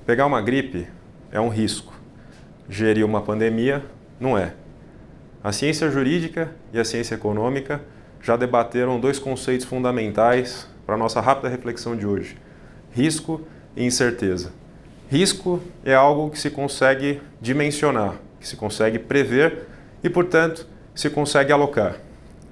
Pegar uma gripe é um risco. Gerir uma pandemia não é. A ciência jurídica e a ciência econômica já debateram dois conceitos fundamentais para a nossa rápida reflexão de hoje: risco e incerteza. Risco é algo que se consegue dimensionar, que se consegue prever e, portanto, se consegue alocar.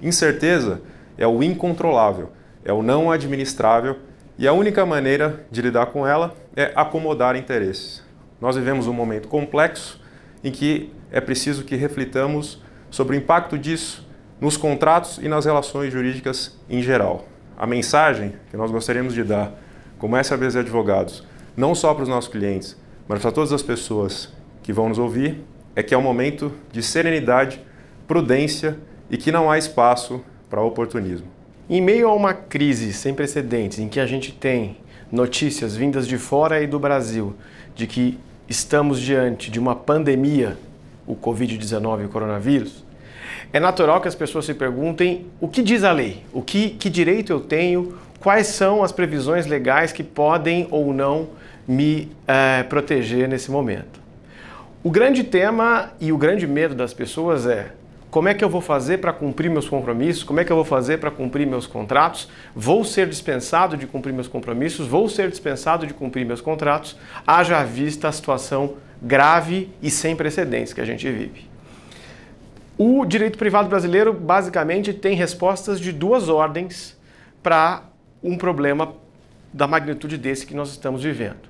Incerteza é o incontrolável, é o não administrável e a única maneira de lidar com ela é acomodar interesses. Nós vivemos um momento complexo em que é preciso que reflitamos sobre o impacto disso nos contratos e nas relações jurídicas em geral. A mensagem que nós gostaríamos de dar, como SABZ Advogados, não só para os nossos clientes, mas para todas as pessoas que vão nos ouvir, é que é um momento de serenidade, prudência e que não há espaço para oportunismo. Em meio a uma crise sem precedentes, em que a gente tem notícias vindas de fora e do Brasil de que estamos diante de uma pandemia, o Covid-19 e o coronavírus, é natural que as pessoas se perguntem o que diz a lei, que direito eu tenho, quais são as previsões legais que podem ou não me proteger nesse momento. O grande tema e o grande medo das pessoas é: como é que eu vou fazer para cumprir meus compromissos? Como é que eu vou fazer para cumprir meus contratos? Vou ser dispensado de cumprir meus compromissos? Vou ser dispensado de cumprir meus contratos? Haja vista a situação grave e sem precedentes que a gente vive. O direito privado brasileiro basicamente tem respostas de duas ordens para um problema da magnitude desse que nós estamos vivendo.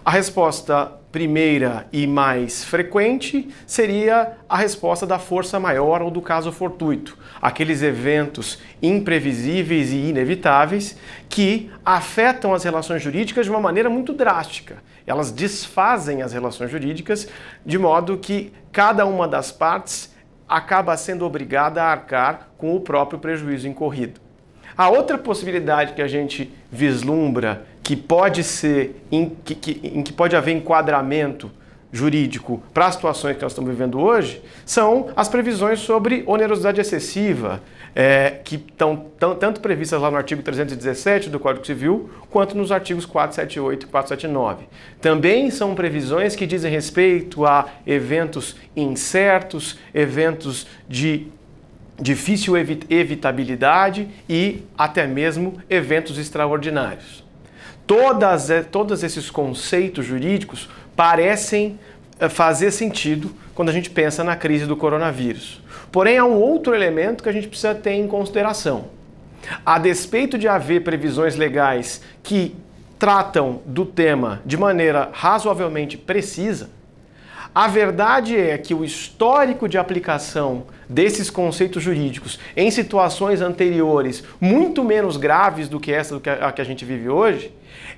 A resposta primeira e mais frequente seria a resposta da força maior ou do caso fortuito, aqueles eventos imprevisíveis e inevitáveis que afetam as relações jurídicas de uma maneira muito drástica. Elas desfazem as relações jurídicas de modo que cada uma das partes acaba sendo obrigada a arcar com o próprio prejuízo incorrido. A outra possibilidade que a gente vislumbra que pode ser, em que pode haver enquadramento jurídico para as situações que nós estamos vivendo hoje, são as previsões sobre onerosidade excessiva, que estão tanto previstas lá no artigo 317 do Código Civil, quanto nos artigos 478 e 479. Também são previsões que dizem respeito a eventos incertos, eventos de difícil evitabilidade e até mesmo eventos extraordinários. Todos esses conceitos jurídicos parecem fazer sentido quando a gente pensa na crise do coronavírus. Porém, há um outro elemento que a gente precisa ter em consideração. A despeito de haver previsões legais que tratam do tema de maneira razoavelmente precisa, a verdade é que o histórico de aplicação desses conceitos jurídicos em situações anteriores, muito menos graves do que essa que a gente vive hoje,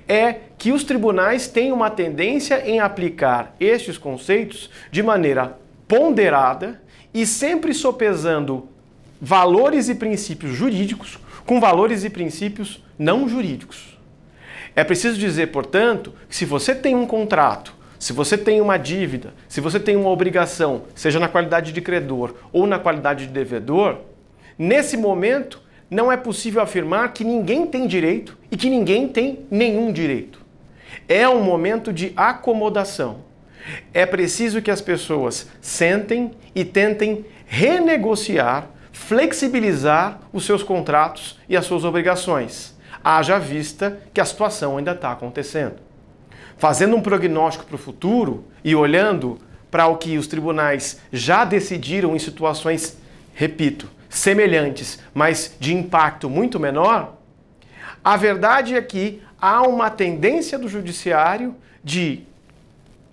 é que os tribunais têm uma tendência em aplicar estes conceitos de maneira ponderada e sempre sopesando valores e princípios jurídicos com valores e princípios não jurídicos. É preciso dizer, portanto, que se você tem um contrato, se você tem uma dívida, se você tem uma obrigação, seja na qualidade de credor ou na qualidade de devedor, nesse momento não é possível afirmar que ninguém tem direito e que ninguém tem nenhum direito. É um momento de acomodação. É preciso que as pessoas sentem e tentem renegociar, flexibilizar os seus contratos e as suas obrigações, haja vista que a situação ainda está acontecendo. Fazendo um prognóstico para o futuro e olhando para o que os tribunais já decidiram em situações, repito, semelhantes, mas de impacto muito menor, a verdade é que há uma tendência do judiciário de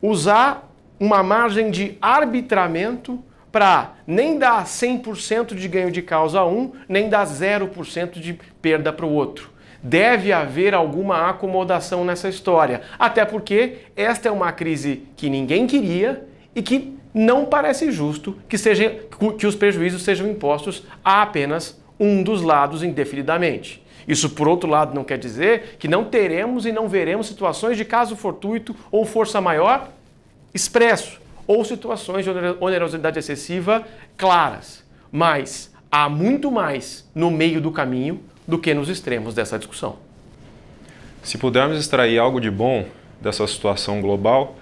usar uma margem de arbitramento para nem dar 100% de ganho de causa a um, nem dar 0% de perda para o outro. Deve haver alguma acomodação nessa história, até porque esta é uma crise que ninguém queria e que não parece justo que os prejuízos sejam impostos a apenas um dos lados indefinidamente. Isso, por outro lado, não quer dizer que não teremos e não veremos situações de caso fortuito ou força maior expresso, ou situações de onerosidade excessiva claras. Mas há muito mais no meio do caminho do que nos extremos dessa discussão. Se pudermos extrair algo de bom dessa situação global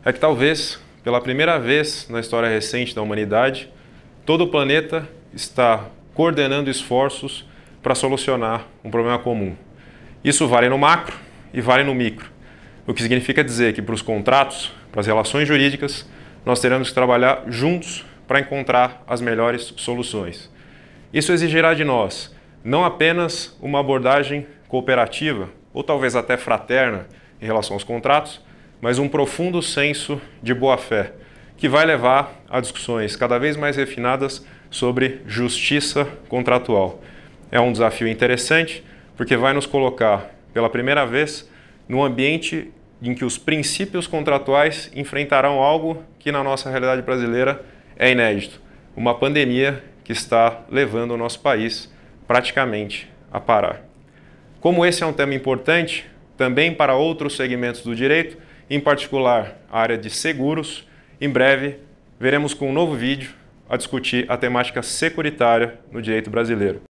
é que talvez, pela primeira vez na história recente da humanidade, todo o planeta está coordenando esforços para solucionar um problema comum. Isso vale no macro e vale no micro, o que significa dizer que para os contratos, para as relações jurídicas, nós teremos que trabalhar juntos para encontrar as melhores soluções. Isso exigirá de nós não apenas uma abordagem cooperativa, ou talvez até fraterna em relação aos contratos, mas um profundo senso de boa-fé, que vai levar a discussões cada vez mais refinadas sobre justiça contratual. É um desafio interessante, porque vai nos colocar, pela primeira vez, num ambiente em que os princípios contratuais enfrentarão algo que na nossa realidade brasileira é inédito, uma pandemia que está levando o nosso país praticamente a parar. Como esse é um tema importante, também para outros segmentos do direito, em particular a área de seguros, em breve veremos com um novo vídeo a discutir a temática securitária no direito brasileiro.